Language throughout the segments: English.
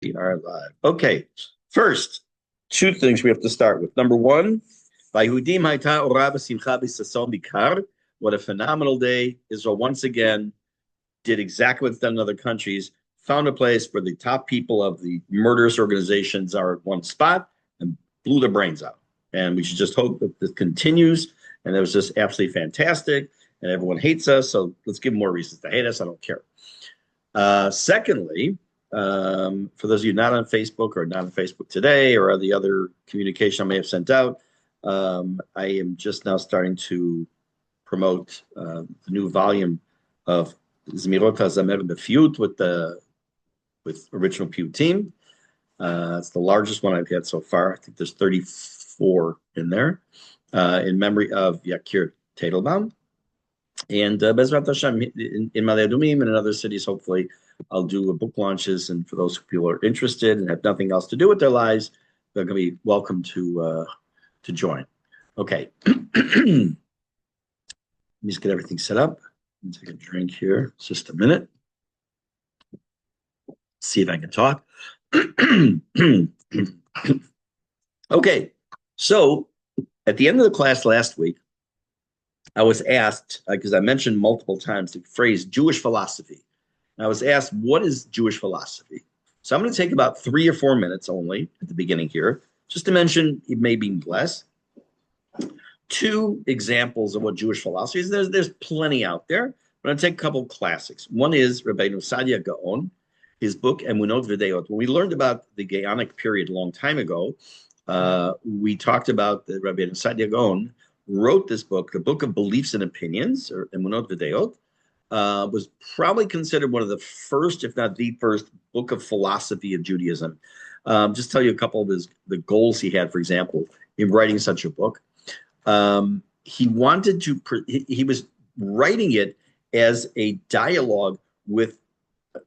We are live. Okay. First, two things we have to start with. Number one, Vayehudim Hayta Orah B'Simcha B'Sason Bikar. What a phenomenal day. Israel once again did exactly what's done in other countries, found a place where the top people of the murderous organizations are at one spot and blew their brains out. And we should just hope that this continues. And it was just absolutely fantastic. And everyone hates us. So let's give them more reasons to hate us. I don't care. Secondly, for those of you not on Facebook or not on Facebook today or the other communication I may have sent out, I am just now starting to promote the new volume of Zmirot HaZamer B'Fiyut with original Piyutim. It's the largest one I've had so far. I think there's 34 in there in memory of Yakir Teitelbaum. And Bezrat Hashem, in Ma'ale Adumim and in other cities, hopefully, I'll do book launches. And for those people who are interested and have nothing else to do with their lives, they're going to be welcome to join. Okay. Let me just get everything set up. Take a drink here. Just a minute. See if I can talk. Okay. So at the end of the class last week, I was asked, because I mentioned multiple times the phrase Jewish philosophy. And I was asked, what is Jewish philosophy? So I'm going to take about 3 or 4 minutes only at the beginning here, just to mention, it may be less, 2 examples of what Jewish philosophy is. There's plenty out there, but I'm going to take a couple of classics. One is Rabbeinu Sadia Gaon, his book Emunot V'Deot. When we learned about the Gaonic period a long time ago, we talked about the Rabbeinu Sadia Gaon wrote this book, the Book of Beliefs and Opinions, or Emunot V'Deot, was probably considered one of the first, if not the first, book of philosophy of Judaism. Just tell you a couple of the goals he had, for example, in writing such a book. He wanted to, he was writing it as a dialogue with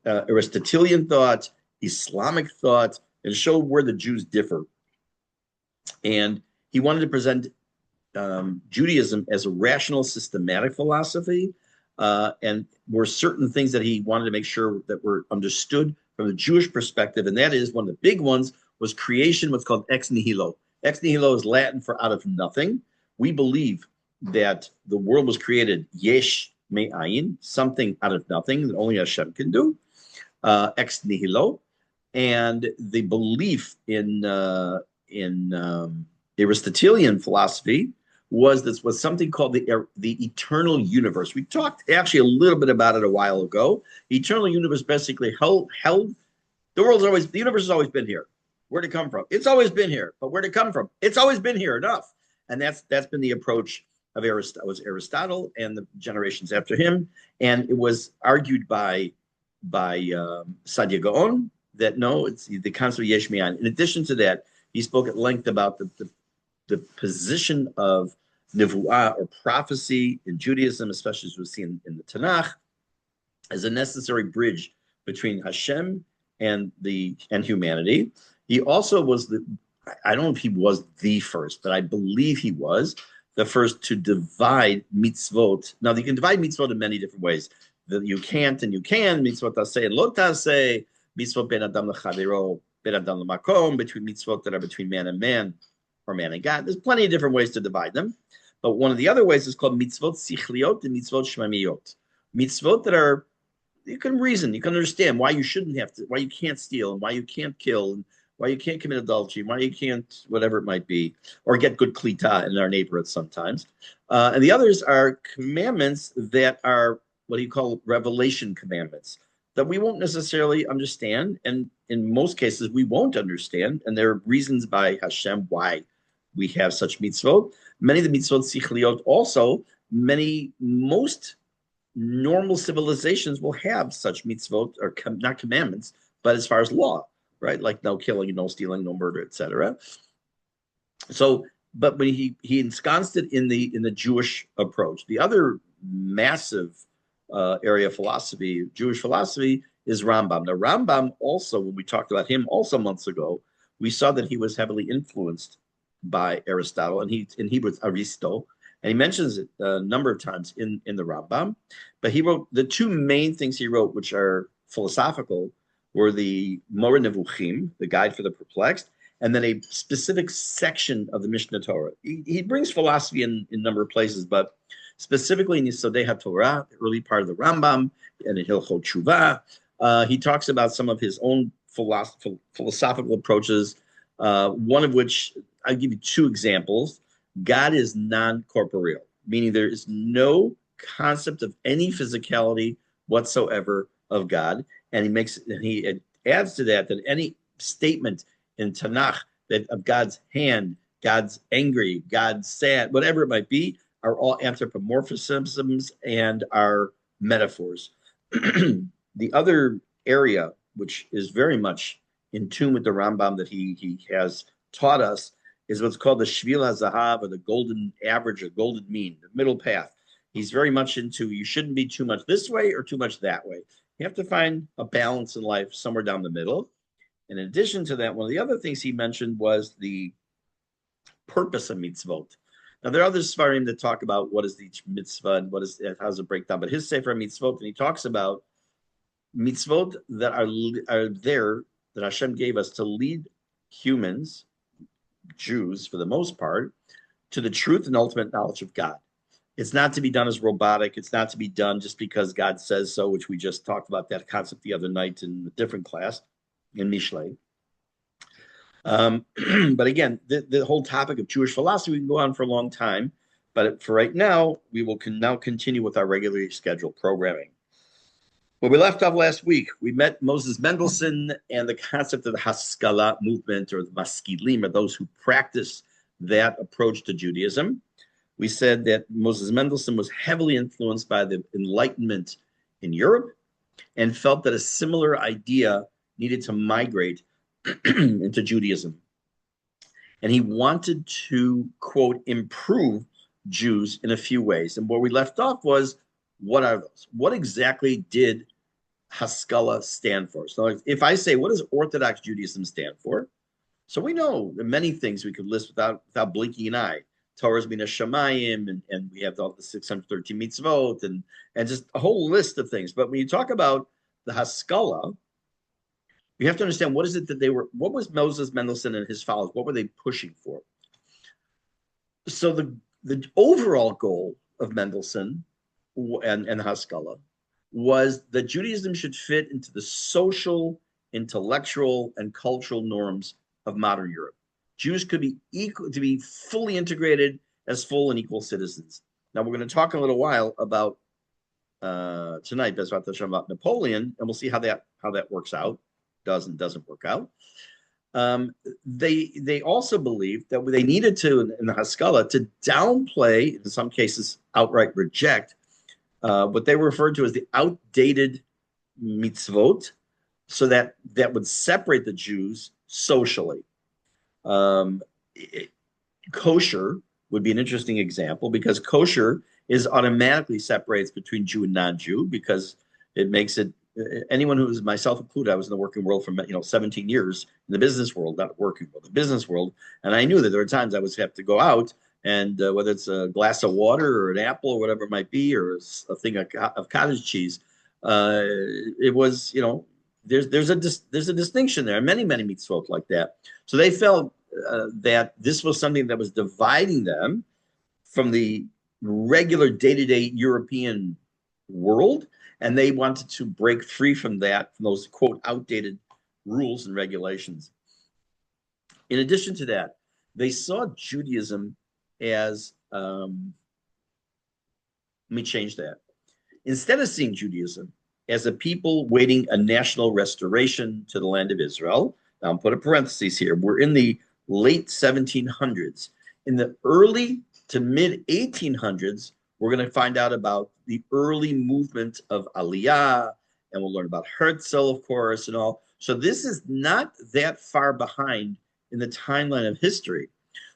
Aristotelian thought, Islamic thought, and show where the Jews differ. And he wanted to present Judaism as a rational, systematic philosophy, and were certain things that he wanted to make sure that were understood from the Jewish perspective, and that is one of the big ones was creation, what's called ex nihilo. Ex nihilo is Latin for out of nothing. We believe that the world was created yesh me'ayin, something out of nothing that only Hashem can do, ex nihilo, and the belief in Aristotelian philosophy was something called the eternal universe. We talked actually a little bit about it a while ago. The eternal universe basically held the universe has always been here. Where'd it come from? It's always been here. But where'd it come from? It's always been here. Enough. And that's been the approach of Aristotle and the generations after him. And it was argued by Sadia Gaon that no, it's the concept of yesh me'ayin. In addition to that, he spoke at length about the position of nevuah or prophecy in Judaism, especially as we see in the Tanakh, as a necessary bridge between Hashem and humanity. He also was I don't know if he was the first, but I believe he was the first to divide mitzvot. Now, you can divide mitzvot in many different ways. You can't and you can, mitzvot taseh and lo taseh, mitzvot ben adam lechavero, ben adam lemakom, between mitzvot that are between man and man, or man and God. There's plenty of different ways to divide them. But one of the other ways is called mitzvot sichliot and mitzvot shmamiyot. Mitzvot that are, you can reason, you can understand why you shouldn't have to, why you can't steal, and why you can't kill, and why you can't commit adultery, why you can't, whatever it might be, or get good klita in our neighborhood sometimes. And the others are commandments that are what do you call revelation commandments that we won't necessarily understand. And in most cases, we won't understand. And there are reasons by Hashem why we have such mitzvot. Many of the mitzvot sichliot also, most normal civilizations will have such mitzvot, or not commandments, but as far as law, right? Like no killing, no stealing, no murder, etc. So, but when he ensconced it in the Jewish approach. The other massive area of philosophy, Jewish philosophy, is Rambam. Now, Rambam also, when we talked about him also months ago, we saw that he was heavily influenced by Aristotle, and he was Aristo, and he mentions it a number of times in the Rambam. But he wrote the 2 main things he wrote, which are philosophical, were the Moreh Nevuchim, the Guide for the Perplexed, and then a specific section of the Mishnah Torah. He brings philosophy in a number of places, but specifically in Yesodei HaTorah, the early part of the Rambam, and in Hilchot Tshuva, he talks about some of his own philosophical approaches, one of which I'll give you two examples. God is non-corporeal, meaning there is no concept of any physicality whatsoever of God. And he adds to that any statement in Tanakh that of God's hand, God's angry, God's sad, whatever it might be, are all anthropomorphisms and are metaphors. The other area, which is very much in tune with the Rambam that he has taught us, is what's called the Shvil HaZahav, or the golden average, or golden mean, the middle path. He's very much into, you shouldn't be too much this way or too much that way. You have to find a balance in life somewhere down the middle. And in addition to that, one of the other things he mentioned was the purpose of mitzvot. Now, there are other svarim that talk about what is each mitzvah and how does it break down. But his Sefer Mitzvot, and he talks about mitzvot that are there, that Hashem gave us to lead humans, Jews for the most part, to the truth and ultimate knowledge of God. It's not to be done as robotic. It's not to be done just because God says so, which we just talked about that concept the other night in a different class in Mishlei. But again, the whole topic of Jewish philosophy can go on for a long time. But for right now, we will now continue with our regularly scheduled programming. Where we left off last week, we met Moses Mendelssohn and the concept of the Haskala movement, or the Maskilim, or those who practice that approach to Judaism. We said that Moses Mendelssohn was heavily influenced by the Enlightenment in Europe and felt that a similar idea needed to migrate into Judaism. And he wanted to, quote, improve Jews in a few ways. And where we left off was, what are those? What exactly did Haskala stand for? So if I say, what does Orthodox Judaism stand for? So we know many things we could list without blinking an eye. Torah's Mina Shamayim, and we have all the 613 mitzvot, and just a whole list of things. But when you talk about the Haskala, you have to understand what is it that what was Moses Mendelssohn and his followers, what were they pushing for? So the overall goal of Mendelssohn and Haskala was that Judaism should fit into the social, intellectual, and cultural norms of modern Europe. Jews could be fully integrated as full and equal citizens. Now, we're going to talk in a little while about tonight, Bezrat Hashem, about Napoleon, and we'll see how that works out, doesn't work out. They also believed that they needed to, in the Haskala, to downplay, in some cases outright reject, what they referred to as the outdated mitzvot, so that would separate the Jews socially. Kosher would be an interesting example, because kosher automatically separates between Jew and non-Jew, because it makes it, anyone who is, myself included, I was in the working world for 17 years, in the business world, not working world, the business world, and I knew that there were times I would have to go out and whether it's a glass of water or an apple or whatever it might be, or a thing of cottage cheese, it was, there's a distinction there, many mitzvot like that. So they felt that this was something that was dividing them from the regular day-to-day European world, and they wanted to break free from those, quote, outdated rules and regulations. In addition to that, they saw Judaism as, let me change that. Instead of seeing Judaism as a people waiting a national restoration to the land of Israel, now I'm put a parentheses here, we're in the late 1700s. In the early to mid 1800s, we're going to find out about the early movement of Aliyah, and we'll learn about Herzl, of course, and all. So this is not that far behind in the timeline of history.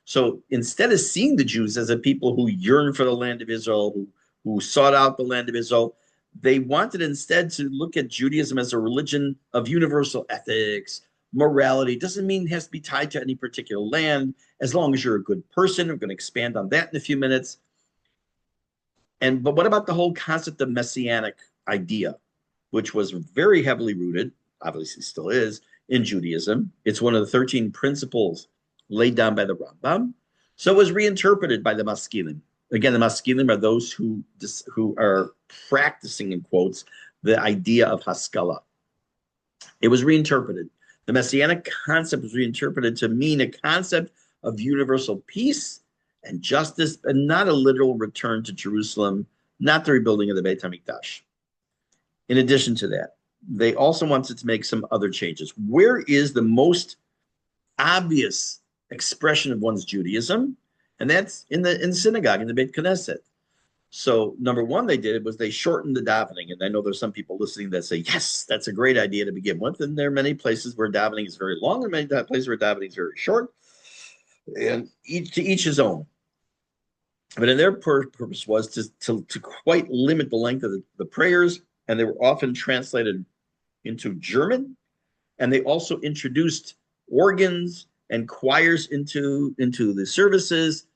So instead of seeing the Jews as a people who yearn for the land of Israel, who sought out the land of Israel, they wanted instead to look at Judaism as a religion of universal ethics, morality. Doesn't mean it has to be tied to any particular land, as long as you're a good person. We're going to expand on that in a few minutes. But what about the whole concept of messianic idea, which was very heavily rooted, obviously still is, in Judaism. It's one of the 13 principles laid down by the Rambam. So it was reinterpreted by the Maskilim. Again, the Maskilim are those who are practicing, in quotes, the idea of Haskala. It was reinterpreted. The Messianic concept was reinterpreted to mean a concept of universal peace and justice, but not a literal return to Jerusalem, not the rebuilding of the Beit HaMikdash. In addition to that, they also wanted to make some other changes. Where is the most obvious expression of one's Judaism? And that's in the synagogue, in the Beit Knesset. So number one they did was they shortened the davening. And I know there's some people listening that say, yes, that's a great idea to begin with. And there are many places where davening is very long and many places where davening is very short. And to each his own. But in their purpose was to quite limit the length of the prayers. And they were often translated into German. And they also introduced organs and choirs into the services.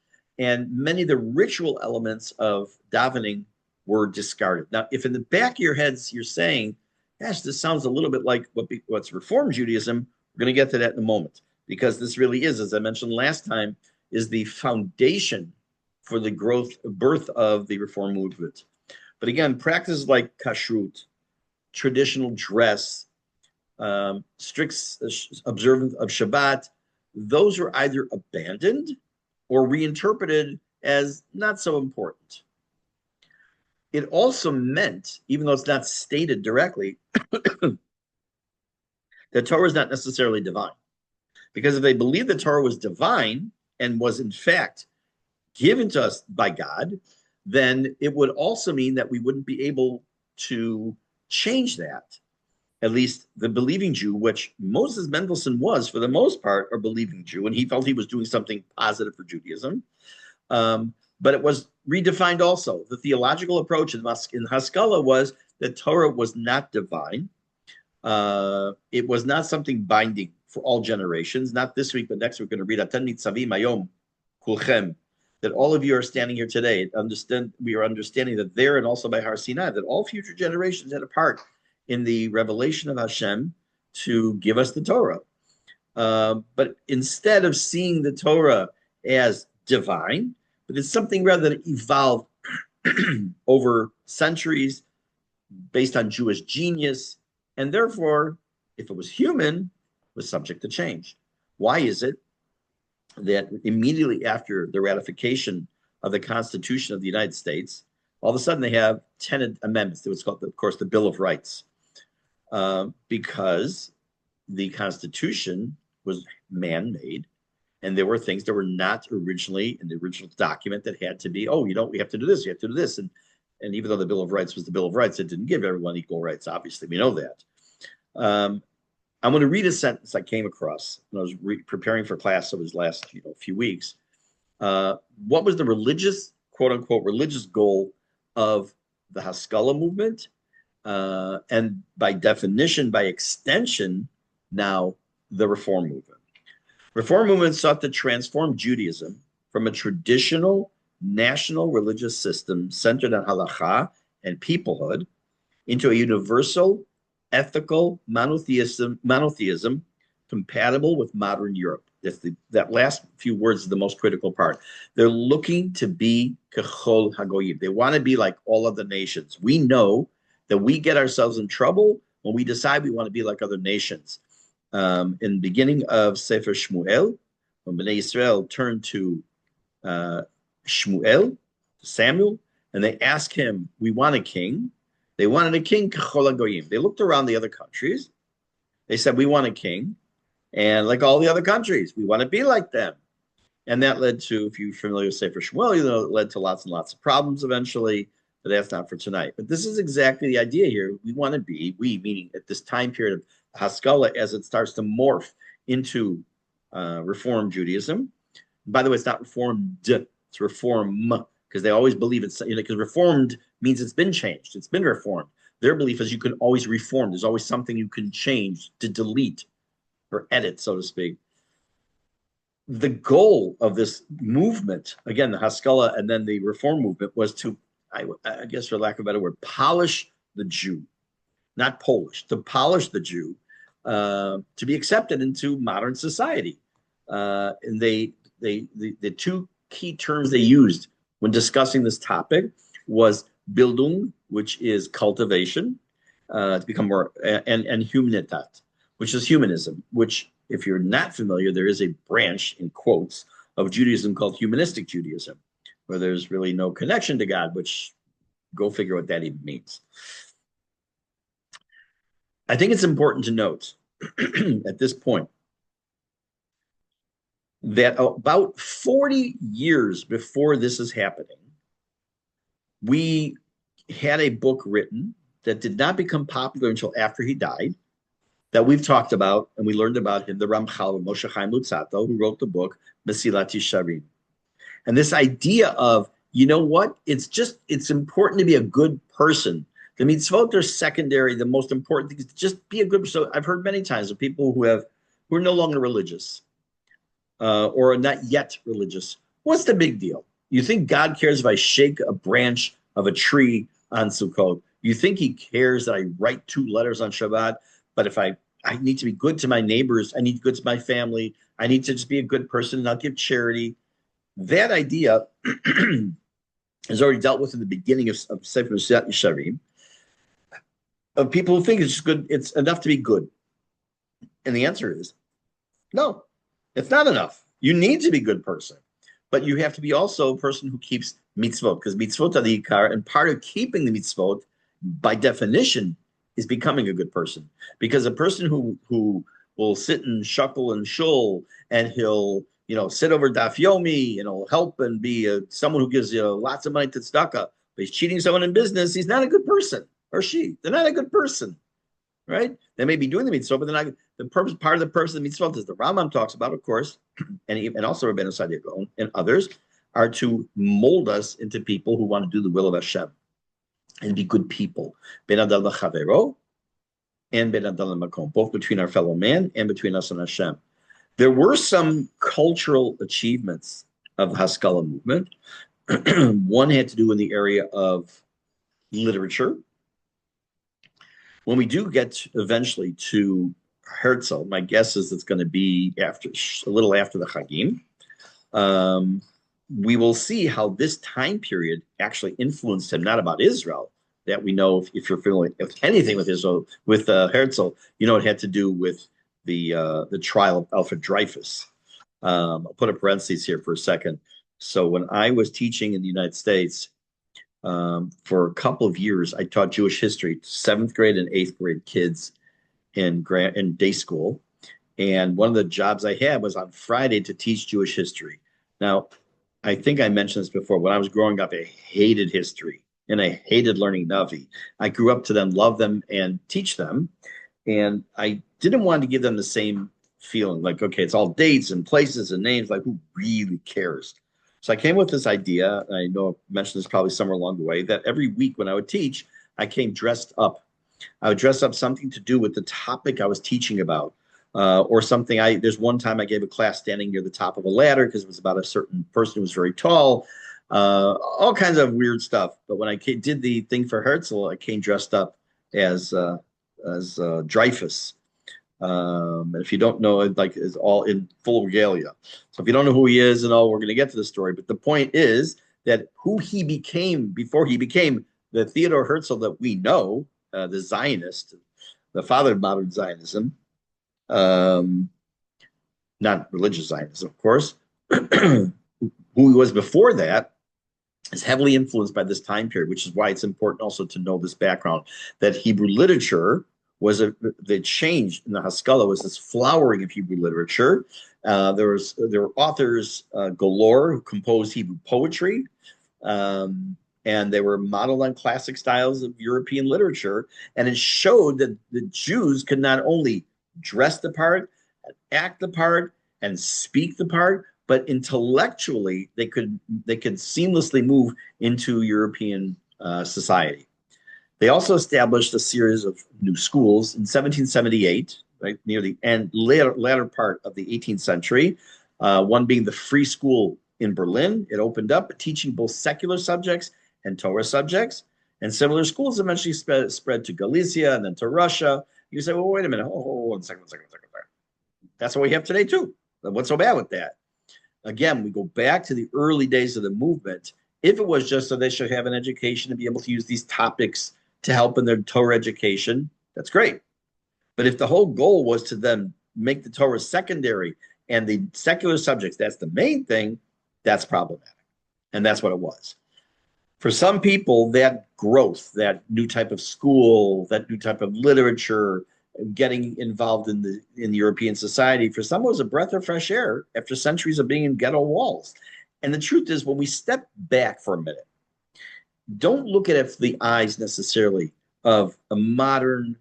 And many of the ritual elements of davening were discarded. Now, if in the back of your heads you're saying, gosh, this sounds a little bit like what's Reform Judaism, we're going to get to that in a moment. Because this really is, as I mentioned last time, is the foundation for the birth of the Reform movement. But again, practices like kashrut, traditional dress, strict observance of Shabbat, those were either abandoned or reinterpreted as not so important. It also meant, even though it's not stated directly, that Torah is not necessarily divine. Because if they believed that Torah was divine and was in fact given to us by God, then it would also mean that we wouldn't be able to change that. At least the believing Jew, which Moses Mendelssohn was, for the most part, a believing Jew, and he felt he was doing something positive for Judaism. But it was redefined also. The theological approach in Haskala was that Torah was not divine. It was not something binding for all generations. Not this week, but next week we're going to read Atan Nitzavim Hayom Kulchem, that all of you are standing here today. We are understanding that there and also by Har Sinai, that all future generations had a part in the revelation of Hashem to give us the Torah. But instead of seeing the Torah as divine, but it's something rather that evolved over centuries based on Jewish genius, and therefore, if it was human, was subject to change. Why is it that immediately after the ratification of the Constitution of the United States, all of a sudden they have 10 amendments? It was called, of course, the Bill of Rights. Because the Constitution was man-made, and there were things that were not originally in the original document that had to be, we have to do this, you have to do this. And even though the Bill of Rights was the Bill of Rights, it didn't give everyone equal rights, obviously. We know that. I'm going to read a sentence I came across when I was preparing for class over these last few weeks. What was the religious, quote-unquote, religious goal of the Haskalah movement? And by definition, by extension, now the Reform movement. Reform movement sought to transform Judaism from a traditional national religious system centered on halakha and peoplehood into a universal, ethical monotheism compatible with modern Europe. That last few words is the most critical part. They're looking to be kechol hagoyim. They want to be like all other nations. We know that we get ourselves in trouble when we decide we want to be like other nations. In the beginning of Sefer Shmuel, when Bnei Israel turned to Shmuel, Samuel, and they asked him, we want a king. They wanted a king, kechol hagoyim. They looked around the other countries. They said, we want a king. And like all the other countries, we want to be like them. And that led to, if you're familiar with Sefer Shmuel, it led to lots and lots of problems eventually. But that's not for tonight. But this is exactly the idea here. We want to be, meaning at this time period of Haskalah, as it starts to morph into Reform Judaism. By the way, it's not reformed, it's reform, because they always believe it's, because reformed means it's been changed, it's been reformed. Their belief is you can always reform. There's always something you can change, to delete or edit, so to speak. The goal of this movement, again, the Haskalah and then the Reform movement, was to, I guess for lack of a better word, polish the Jew, not Polish, to polish the Jew to be accepted into modern society. And the two key terms they used when discussing this topic was Bildung, which is cultivation, to become more, and Humanitat, which is humanism, which, if you're not familiar, there is a branch, in quotes, of Judaism called humanistic Judaism, where there's really no connection to God, which go figure what that even means. I think it's important to note at this point that about 40 years before this is happening, we had a book written that did not become popular until after he died, that we've talked about, and we learned about him, the Ramchal, Moshe Chaim Luzzatto, who wrote the book Mesilat Yesharim. And this idea of, you know what, it's important to be a good person. The mitzvot are secondary. The most important thing is to just be a good person. So I've heard many times of people who are no longer religious, or are not yet religious. What's the big deal? You think God cares if I shake a branch of a tree on Sukkot? You think he cares that I write 2 letters on Shabbat? But if I need to be good to my neighbors, I need to be good to my family, I need to just be a good person and I'll give charity. That idea is already dealt with in the beginning of Sefer Yesharim, of people who think it's just good, it's enough to be good. And the answer is no, it's not enough. You need to be a good person, but you have to be also a person who keeps mitzvot, because mitzvot are the ikar, and part of keeping the mitzvot, by definition, is becoming a good person. Because a person who will sit and shuckle and shul, and he'll sit over daf yomi, and he'll help and be someone who gives lots of money to tzedakah, but he's cheating someone in business, he's not a good person. Or they're not a good person, right? They may be doing the mitzvah, but they're not. The purpose, part of the purpose of the mitzvah, as the Rambam talks about, of course, and also Rabbeinu Saadia Gaon and others, are to mold us into people who want to do the will of Hashem and be good people. Ben Adam L'Chavero and Ben Adam L'Makom, both between our fellow man and between us and Hashem. There were some cultural achievements of the Haskala movement. One had to do in the area of literature. When we do get eventually to Herzl, my guess is it's going to be a little after the Chagim. We will see how this time period actually influenced him, not about Israel, that we know, if you're familiar with anything with Israel, with Herzl, it had to do with the trial of Alfred Dreyfus. I'll put a parentheses here for a second. So when I was teaching in the United States, for a couple of years, I taught Jewish history to 7th grade and 8th grade kids in day school. And one of the jobs I had was on Friday to teach Jewish history. Now, I think I mentioned this before. When I was growing up, I hated history and I hated learning Navi. I grew up to then love them and teach them. And I didn't want to give them the same feeling, like, okay, it's all dates and places and names, like who really cares? So I came with this idea, I know I mentioned this probably somewhere along the way, that every week when I would teach, I came dressed up. I would dress up something to do with the topic I was teaching about, or something. There's one time I gave a class standing near the top of a ladder because it was about a certain person who was very tall, all kinds of weird stuff. But when I did the thing for Herzl, I came dressed up as Dreyfus. And if you don't know, is all in full regalia. So if you don't know who he is and all, we're going to get to the story. But the point is that who he became before he became the Theodor Herzl that we know, the Zionist, the father of modern Zionism, not religious Zionism, of course, who he was before that, is heavily influenced by this time period, which is why it's important also to know this background, that Hebrew literature was the change in the Haskala was this flowering of Hebrew literature. There were authors galore who composed Hebrew poetry, and they were modeled on classic styles of European literature. And it showed that the Jews could not only dress the part, act the part, and speak the part, but intellectually they could seamlessly move into European society. They also established a series of new schools in 1778, right near the latter part of the 18th century. One being the Free School in Berlin. It opened up, teaching both secular subjects and Torah subjects. And similar schools eventually spread to Galicia and then to Russia. You say, well, wait a minute. Oh, one second, one second, one second. That's what we have today too. What's so bad with that? Again, we go back to the early days of the movement. If it was just so they should have an education and be able to use these topics to help in their Torah education, that's great. But if the whole goal was to then make the Torah secondary and the secular subjects, that's the main thing, that's problematic. And that's what it was. For some people, that growth, that new type of school, that new type of literature, getting involved in the European society, for some it was a breath of fresh air after centuries of being in ghetto walls. And the truth is, when we step back for a minute, don't look at it through the eyes necessarily of a modern,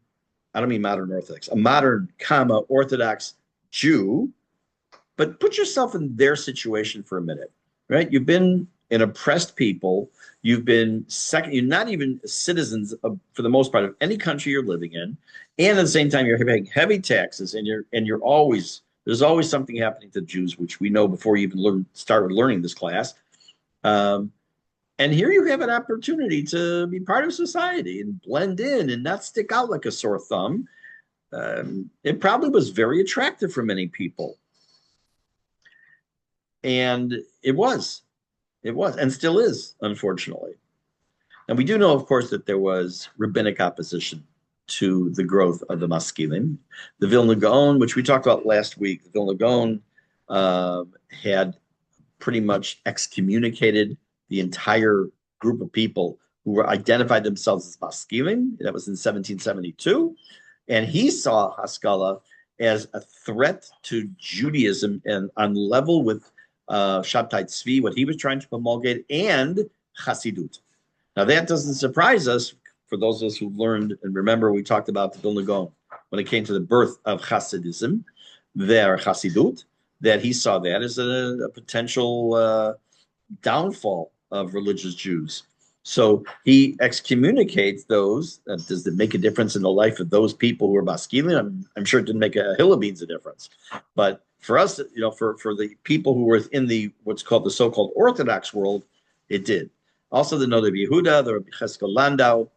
I don't mean modern Orthodox, a modern, Orthodox Jew, but put yourself in their situation for a minute, right? You've been an oppressed people. You've been second, you're not even citizens of, for the most part, of any country you're living in. And at the same time, you're paying heavy taxes, and you're always, there's always something happening to Jews, which we know before you even started learning this class. And here you have an opportunity to be part of society and blend in and not stick out like a sore thumb. It probably was very attractive for many people. And it was, and still is, unfortunately. And we do know, of course, that there was rabbinic opposition to the growth of the Maskilim. The Vilna Gaon, which we talked about last week, the Vilna Gaon had pretty much excommunicated the entire group of people who were identified themselves as Maskilim. That was in 1772. And he saw Haskala as a threat to Judaism and on level with Shabtai Tzvi, what he was trying to promulgate, and Hasidut. Now, that doesn't surprise us. For those of us who learned and remember, we talked about the Vilna Gaon when it came to the birth of Hasidism, their Hasidut, that he saw that as a potential downfall of religious Jews. So he excommunicates those. Does it make a difference in the life of those people who are Maskilim? I'm sure it didn't make a hill of beans a difference. But for us, you know, for the people who were in the what's called the so-called Orthodox world, it did. Also, the Noda Yehuda, the Haskala Landau,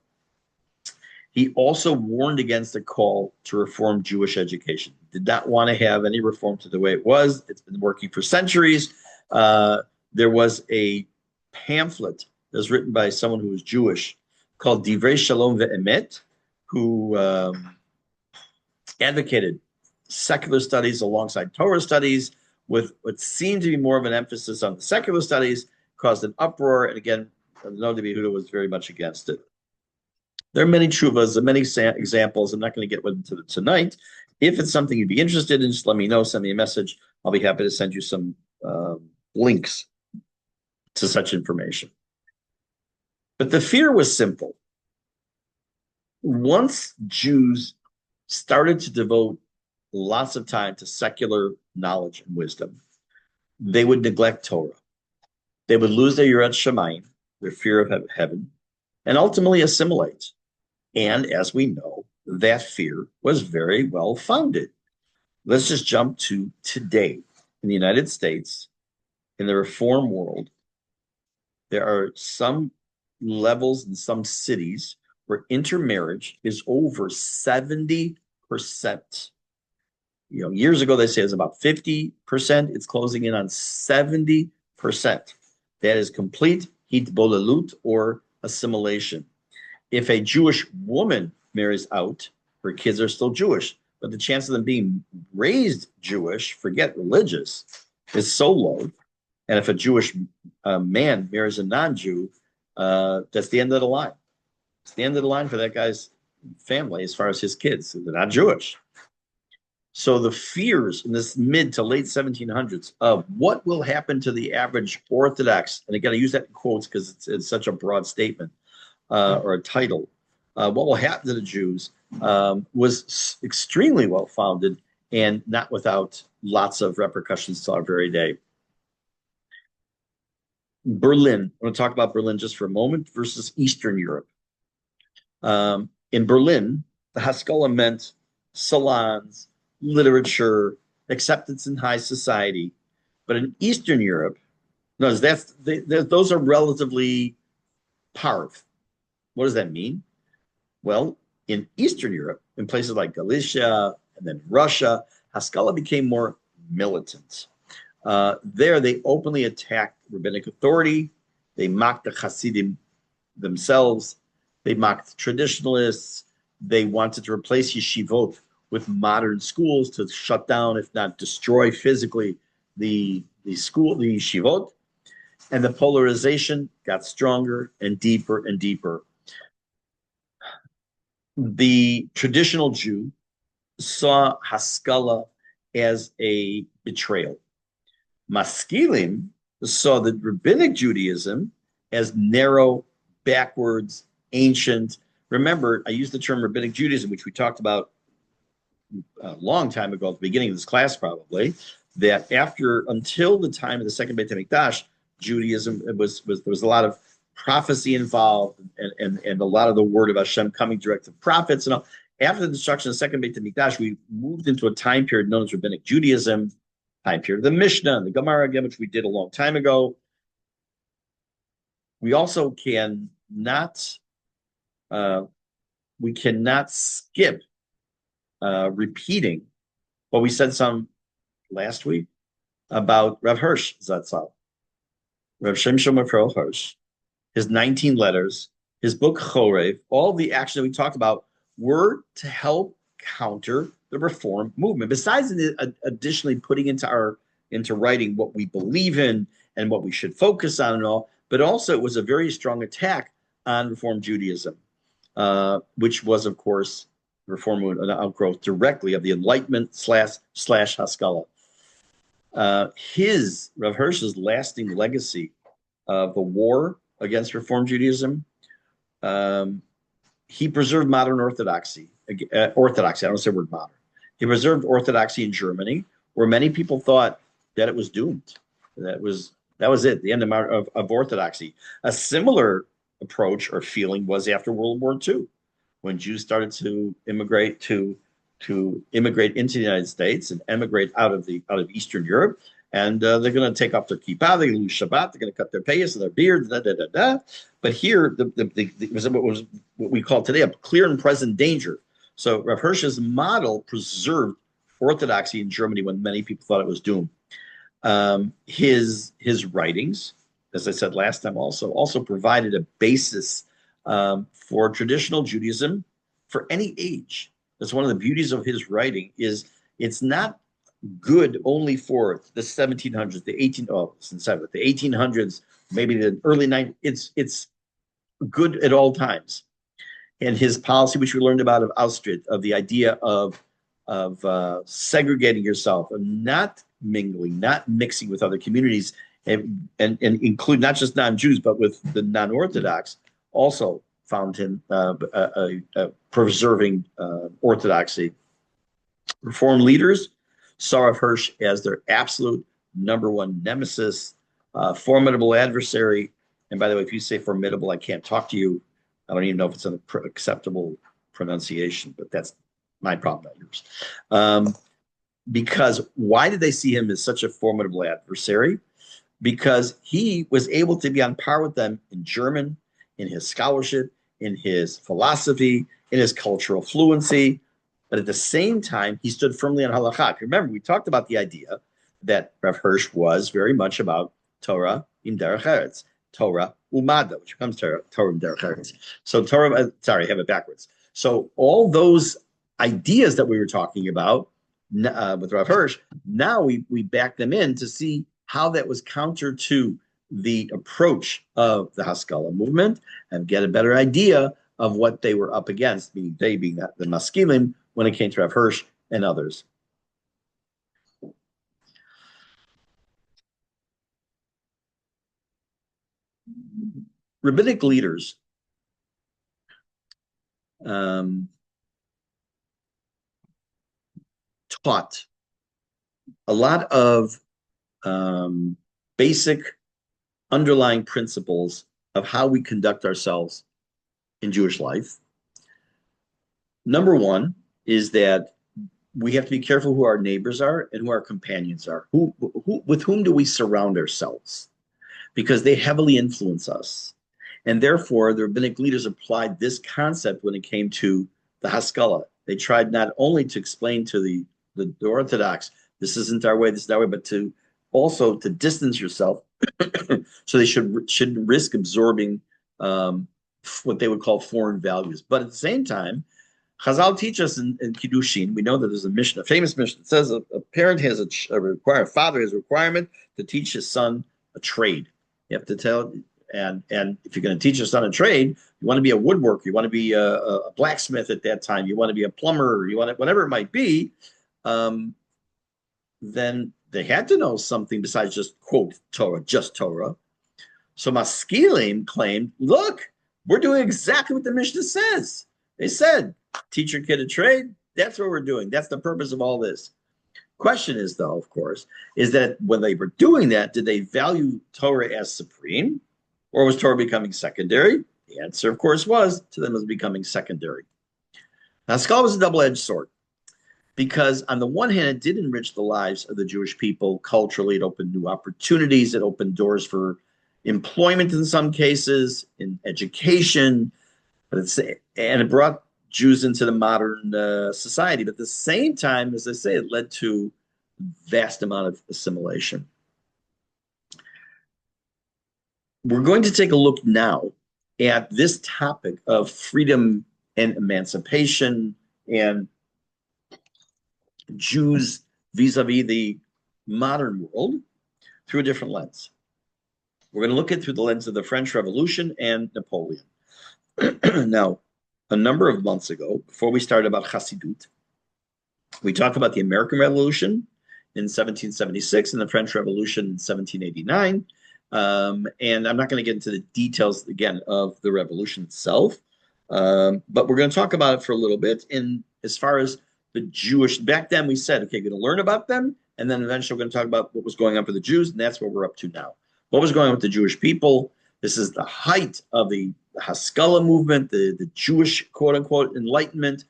he also warned against the call to reform Jewish education. Did not want to have any reform to the way it was. It's been working for centuries. There was a pamphlet that was written by someone who was Jewish called Divrei Shalom Ve'emet, who advocated secular studies alongside Torah studies with what seemed to be more of an emphasis on the secular studies, caused an uproar. And again, the Noda Yehuda was very much against it. There are many tshuvas and many examples. I'm not going to get into them tonight. If it's something you'd be interested in, just let me know. Send me a message. I'll be happy to send you some links to such information. But the fear was simple. Once Jews started to devote lots of time to secular knowledge and wisdom, they would neglect Torah. They would lose their Yirat Shamayim, their fear of heaven, and ultimately assimilate. And as we know, that fear was very well founded. Let's just jump to today. In the United States, in the reform world, there are some levels in some cities where intermarriage is over 70%. You know, years ago, they say it's about 50%. It's closing in on 70%. That is complete hitbolalut, or assimilation. If a Jewish woman marries out, her kids are still Jewish, but the chance of them being raised Jewish, forget religious, is so low. And if a Jewish man marries a non-Jew, that's the end of the line. It's the end of the line for that guy's family as far as his kids. They're not Jewish. So the fears in this mid to late 1700s of what will happen to the average Orthodox, and again, I use that in quotes because it's such a broad statement or a title, what will happen to the Jews was extremely well founded and not without lots of repercussions to our very day. Berlin, I'm going to talk about Berlin just for a moment versus Eastern Europe. In Berlin, the Haskala meant salons, literature, acceptance in high society. But in Eastern Europe, notice those are relatively parv. What does that mean? Well, In Eastern Europe, in places like Galicia and then Russia, Haskala became more militant. There, they openly attacked rabbinic authority. They mocked the Hasidim themselves. They mocked traditionalists. They wanted to replace yeshivot with modern schools to shut down, if not destroy physically, the school, the yeshivot. And the polarization got stronger and deeper and deeper. The traditional Jew saw Haskala as a betrayal. Maskilim saw the rabbinic Judaism as narrow, backwards, ancient. Remember, I used the term rabbinic Judaism, which we talked about a long time ago at the beginning of this class, probably, that until the time of the second Beit HaMikdash, Judaism there was a lot of prophecy involved and a lot of the word of Hashem coming direct to prophets and all. After the destruction of the second Beit HaMikdash, we moved into a time period known as rabbinic Judaism, time period of the Mishnah and the Gemara again, which we did a long time ago. We also cannot skip repeating what we said some last week about Rav Hirsch Zatzal. Rav Shimshon Raphael Hirsch, his 19 letters, his book Chorev, all the actions that we talked about were to help counter the reform movement. Besides additionally putting into writing what we believe in and what we should focus on and all, but also it was a very strong attack on Reform Judaism, which was, of course, Reform movement, an outgrowth directly of the Enlightenment slash Haskala. Rav Hirsch's lasting legacy of the war against Reform Judaism, he preserved modern orthodoxy. Orthodoxy, I don't say the word modern. He preserved orthodoxy in Germany, where many people thought that it was doomed. That was it, the end of orthodoxy. A similar approach or feeling was after World War II, when Jews started to immigrate immigrate into the United States and emigrate out of Eastern Europe, and they're going to take off their kippah, they're going to lose Shabbat, they're going to cut their payas and their beards, But here, it was what we call today a clear and present danger. So Rav Hirsch's model preserved orthodoxy in Germany when many people thought it was doomed. His writings, as I said last time, also provided a basis for traditional Judaism for any age. That's one of the beauties of his writing, is it's not good only for the 1700s, the 1800s, maybe the early 90s. It's good at all times. And his policy, which we learned about of Auschwitz, of the idea of segregating yourself, of not mingling, not mixing with other communities, and include not just non-Jews, but with the non-Orthodox, also found him preserving orthodoxy. Reform leaders saw Rav Hirsch as their absolute number one nemesis, formidable adversary. And by the way, if you say formidable, I can't talk to you. I don't even know if it's an acceptable pronunciation, but that's my problem, not yours. Because why did they see him as such a formidable adversary? Because he was able to be on par with them in German, in his scholarship, in his philosophy, in his cultural fluency. But at the same time, he stood firmly on halakha. Remember, we talked about the idea that Rav Hirsch was very much about Torah im derech eretz, Torah umada, which becomes Torah im derech eretz. So Torah, sorry, I have it backwards. So all those ideas that we were talking about with Rav Hirsch, now we back them in to see how that was counter to the approach of the Haskala movement and get a better idea of what they were up against, meaning they being the Maskilim, when it came to Rav Hirsch and others. Rabbinic leaders taught a lot of basic underlying principles of how we conduct ourselves in Jewish life. Number one is that we have to be careful who our neighbors are and who our companions are. With whom do we surround ourselves? Because they heavily influence us. And therefore, the rabbinic leaders applied this concept when it came to the Haskala. They tried not only to explain to the Orthodox, this isn't our way, this is our way, but to also to distance yourself. So they shouldn't risk absorbing what they would call foreign values. But at the same time, Chazal teach us in Kiddushin, we know that there's a mission, a famous mission. It says a parent has a father has a requirement to teach his son a trade. You have to tell, and if you're going to teach your son a trade, you want to be a woodworker, you want to be a blacksmith at that time, you want to be a plumber, you want to, whatever it might be, um, then they had to know something besides just quote Torah, just Torah. So Maskilim claimed, look, we're doing exactly what the Mishnah says. They said, teach your kid a trade. That's what we're doing. That's the purpose of all this. Question is, though, of course, is that when they were doing that, did they value Torah as supreme, or was Torah becoming secondary? The answer, of course, was to them it was becoming secondary. Now, Haskala was a double-edged sword because, on the one hand, it did enrich the lives of the Jewish people culturally. It opened new opportunities. It opened doors for employment in some cases, in education, and it brought Jews into the modern society. But at the same time, as I say, it led to vast amount of assimilation. We're going to take a look now at this topic of freedom and emancipation and Jews vis-a-vis the modern world through a different lens. We're going to look at it through the lens of the French Revolution and Napoleon. Now, a number of months ago, before we started about Chassidut, we talked about the American Revolution in 1776 and the French Revolution in 1789. And I'm not going to get into the details again of the revolution itself, but we're going to talk about it for a little bit. And as far as the Jewish, back then we said, okay, we're going to learn about them, and then eventually we're going to talk about what was going on for the Jews, and that's what we're up to now. What was going on with the Jewish people? This is the height of the Haskala movement, the Jewish quote unquote enlightenment.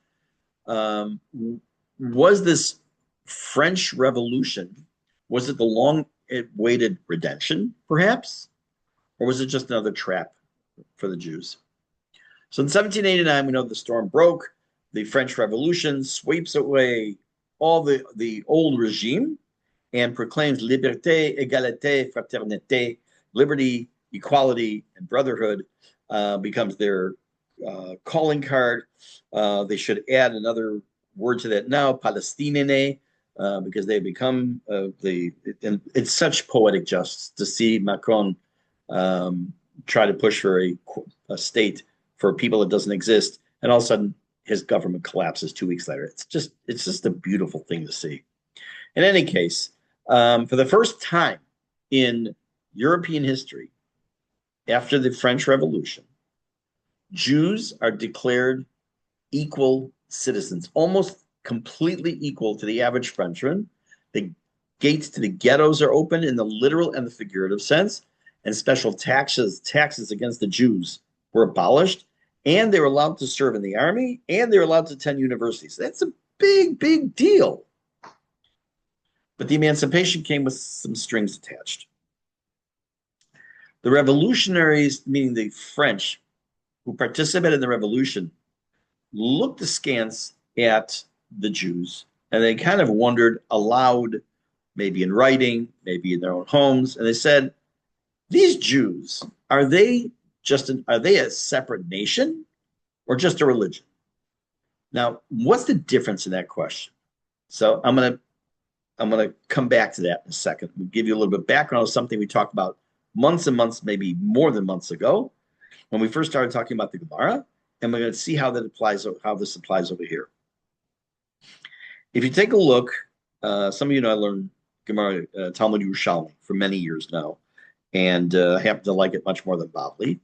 Was this French Revolution, was it the long-awaited redemption, perhaps? Or was it just another trap for the Jews? So in 1789, we know the storm broke. The French Revolution sweeps away all the old regime and proclaims liberté, égalité, fraternité, liberty, equality, and brotherhood becomes their calling card. They should add another word to that now, Palestinienne, because they become it's such poetic justice to see Macron try to push for a state for people that doesn't exist, and all of a sudden his government collapses 2 weeks later. It's just a beautiful thing to see. In any case, for the first time in European history, after the French Revolution, Jews are declared equal citizens, almost completely equal to the average Frenchman. The gates to the ghettos are open in the literal and the figurative sense, and special taxes against the Jews were abolished, and they were allowed to serve in the army, and they were allowed to attend universities. That's a big, big deal. But the emancipation came with some strings attached. The revolutionaries, meaning the French, who participated in the revolution, looked askance at the Jews, and they kind of wondered aloud, maybe in writing, maybe in their own homes, and they said, these Jews, are they a separate nation or just a religion? Now, what's the difference in that question? So I'm gonna come back to that in a second. We'll give you a little bit of background of something we talked about months and months, maybe more than months ago, when we first started talking about the Gemara, and we're going to see how this applies over here. If you take a look, some of you know I learned Gemara, Talmud Yerushalmi for many years now, and I happen to like it much more than Bavli.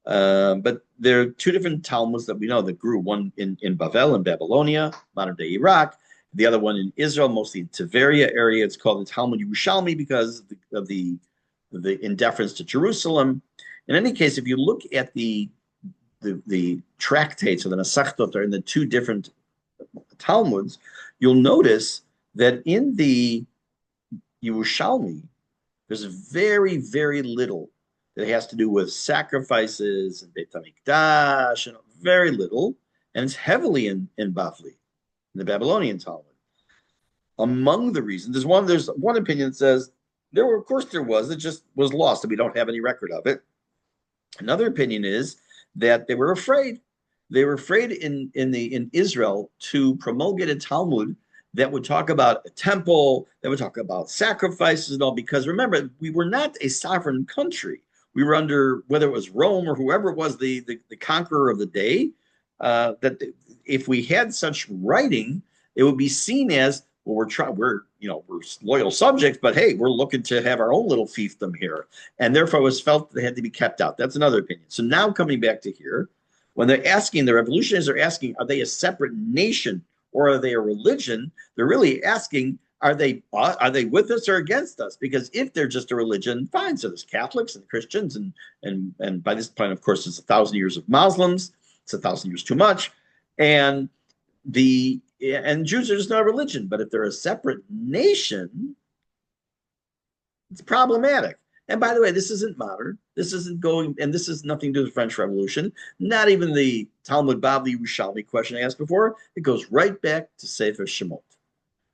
But there are two different Talmuds that we know that grew, one in Bavel in Babylonia, modern day Iraq, the other one in Israel, mostly in Tiberia area. It's called the Talmud Yerushalmi because of the in deference to Jerusalem. In any case, if you look at the tractates or the Masechtot are in the two different Talmuds, you'll notice that in the Yerushalmi, there's very, very little that has to do with sacrifices and Beit HaMikdash, and very little. and it's heavily in Bavli, in the Babylonian Talmud. Among the reasons, there's one opinion that says there were, of course, there was, it just was lost, and we don't have any record of it. Another opinion is that they were afraid. They were afraid in Israel to promulgate a Talmud that would talk about a temple, that would talk about sacrifices and all, because remember, we were not a sovereign country. We were under, whether it was Rome or whoever it was, the conqueror of the day, that if we had such writing, it would be seen as, well, we're loyal subjects, but hey, we're looking to have our own little fiefdom here. And therefore it was felt that they had to be kept out. That's another opinion. So now coming back to here, when they're asking, the revolutionists are asking, are they a separate nation or are they a religion? They're really asking, are they with us or against us? Because if they're just a religion, fine. So there's Catholics and Christians, and by this point, of course, it's 1,000 years of Muslims. It's 1,000 years too much, and Jews are just not a religion. But if they're a separate nation, it's problematic. And by the way, this isn't modern. This isn't going, and this is nothing to do with the French Revolution. Not even the Talmud Bavli Yerushalmi question I asked before. It goes right back to Sefer Shemot.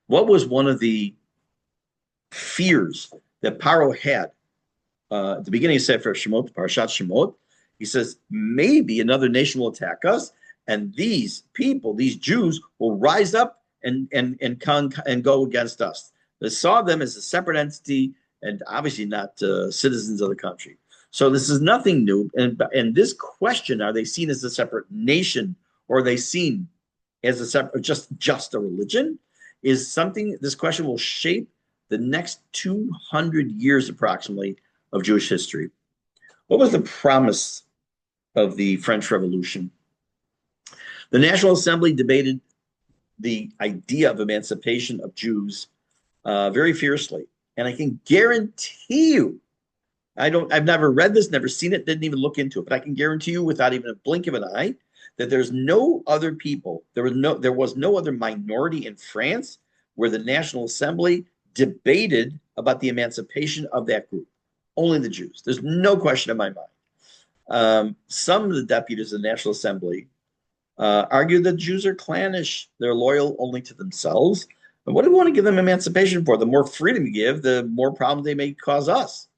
What was one of the fears that Paro had at the beginning of Sefer Shemot, Parashat Shemot? He says, maybe another nation will attack us, and these people, these Jews, will rise up and go against us. They saw them as a separate entity and obviously not citizens of the country. So this is nothing new. And this question, are they seen as a separate nation or are they seen as a separate, just a religion, is something, this question will shape the next 200 years approximately of Jewish history. What was the promise of the French Revolution? The National Assembly debated the idea of emancipation of Jews very fiercely. And I can guarantee you, I've never read this, never seen it, didn't even look into it, but I can guarantee you without even a blink of an eye that there's no other people, there was no other minority in France where the National Assembly debated about the emancipation of that group. Only the Jews. There's no question in my mind. Some of the deputies of the National Assembly argued that Jews are clannish. They're loyal only to themselves. And what do we want to give them emancipation for? The more freedom you give, the more problems they may cause us.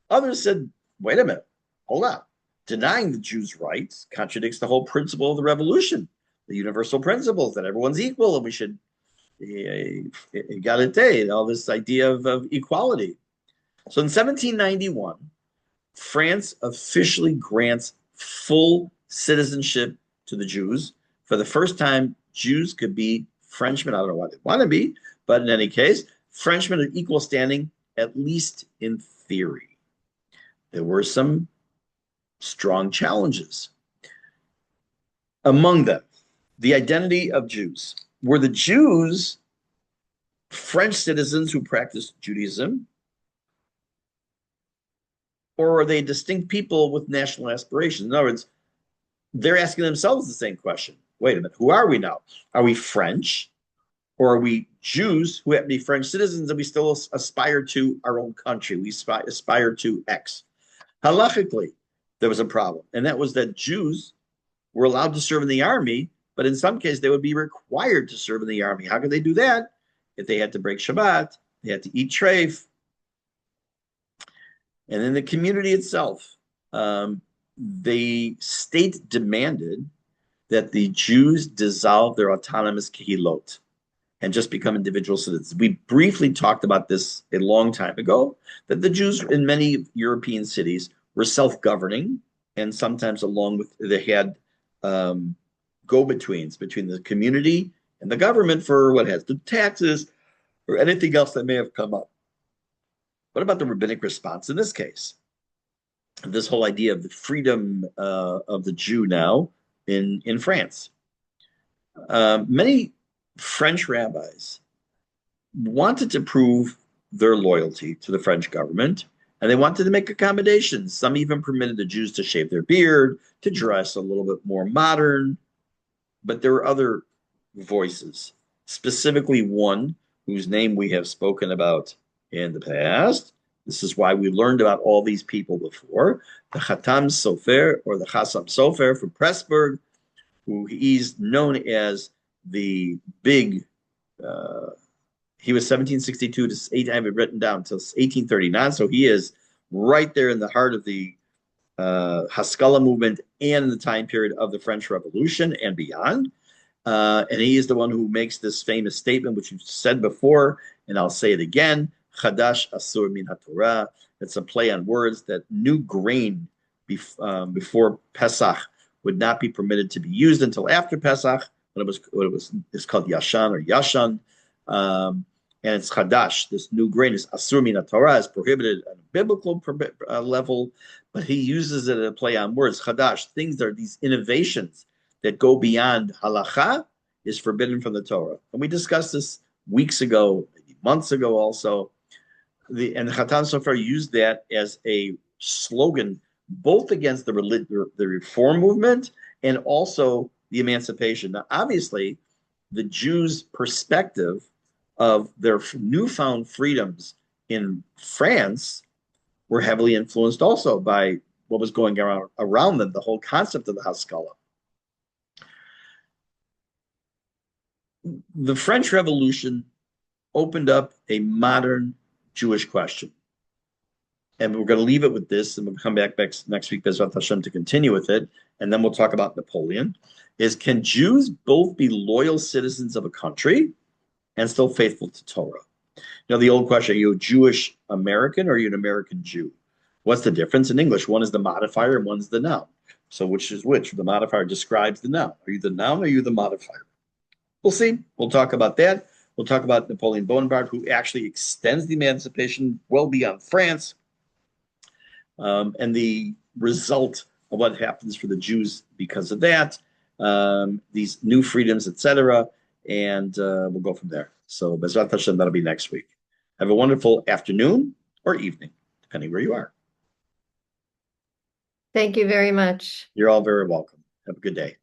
Others said, wait a minute, hold on. Denying the Jews' rights contradicts the whole principle of the revolution, the universal principles that everyone's equal and we should egalite, all this idea of equality. So in 1791, France officially grants full citizenship to the Jews. For the first time, Jews could be Frenchmen. I don't know why they want to be, but in any case, Frenchmen of equal standing, at least in theory. There were some strong challenges. Among them, the identity of Jews. Were the Jews French citizens who practiced Judaism? Or are they distinct people with national aspirations? In other words, they're asking themselves the same question. Wait a minute, who are we now? Are we French? Or are we Jews who happen to be French citizens and we still aspire to our own country? We aspire to X. Halachically, there was a problem, and that was that Jews were allowed to serve in the army, but in some cases they would be required to serve in the army. How could they do that? If they had to break Shabbat, they had to eat treif. And in the community itself, the state demanded that the Jews dissolve their autonomous kehilot and just become individual citizens. We briefly talked about this a long time ago, that the Jews in many European cities were self-governing, and sometimes along with, they had go-betweens between the community and the government for what has to do taxes or anything else that may have come up. What about the rabbinic response in this case? This whole idea of the freedom of the Jew now in France. Many French rabbis wanted to prove their loyalty to the French government, and they wanted to make accommodations. Some even permitted the Jews to shave their beard, to dress a little bit more modern. But there were other voices, specifically one whose name we have spoken about in the past. This is why we learned about all these people before. The Chatam Sofer, or the Chassam Sofer from Pressburg, who he's known as the big. He was 1762 to I have it written down until 1839, so he is right there in the heart of the Haskala movement and in the time period of the French Revolution and beyond. And he is the one who makes this famous statement, which you've said before, and I'll say it again: Chadash asur min haTorah. It's a play on words that new grain before Pesach would not be permitted to be used until after Pesach, when it's called Yashan or Yashan. And it's Chadash. This new grain is asur min haTorah, is prohibited at a biblical level, but he uses it as a play on words. Chadash, things that are these innovations that go beyond halacha, is forbidden from the Torah. And we discussed this weeks ago, maybe months ago also. The Chatan Sofer used that as a slogan, both against the reform movement and also the emancipation. Now, obviously, the Jews' perspective of their newfound freedoms in France were heavily influenced also by what was going around them, the whole concept of the Haskala. The French Revolution opened up a modern Jewish question. And we're going to leave it with this, and we'll come back next week, Bezrat Hashem, to continue with it. And then we'll talk about Napoleon. Can Jews both be loyal citizens of a country and still faithful to Torah? The old question: are you a Jewish American or are you an American Jew? What's the difference in English? One is the modifier and one's the noun. So which is which? The modifier describes the noun. Are you the noun or are you the modifier? We'll see. We'll talk about that. We'll talk about Napoleon Bonaparte, who actually extends the emancipation well beyond France, and the result of what happens for the Jews because of that, these new freedoms, etc. And we'll go from there. So Bezrat Hashem, that'll be next week. Have a wonderful afternoon or evening, depending where you are. Thank you very much. You're all very welcome. Have a good day.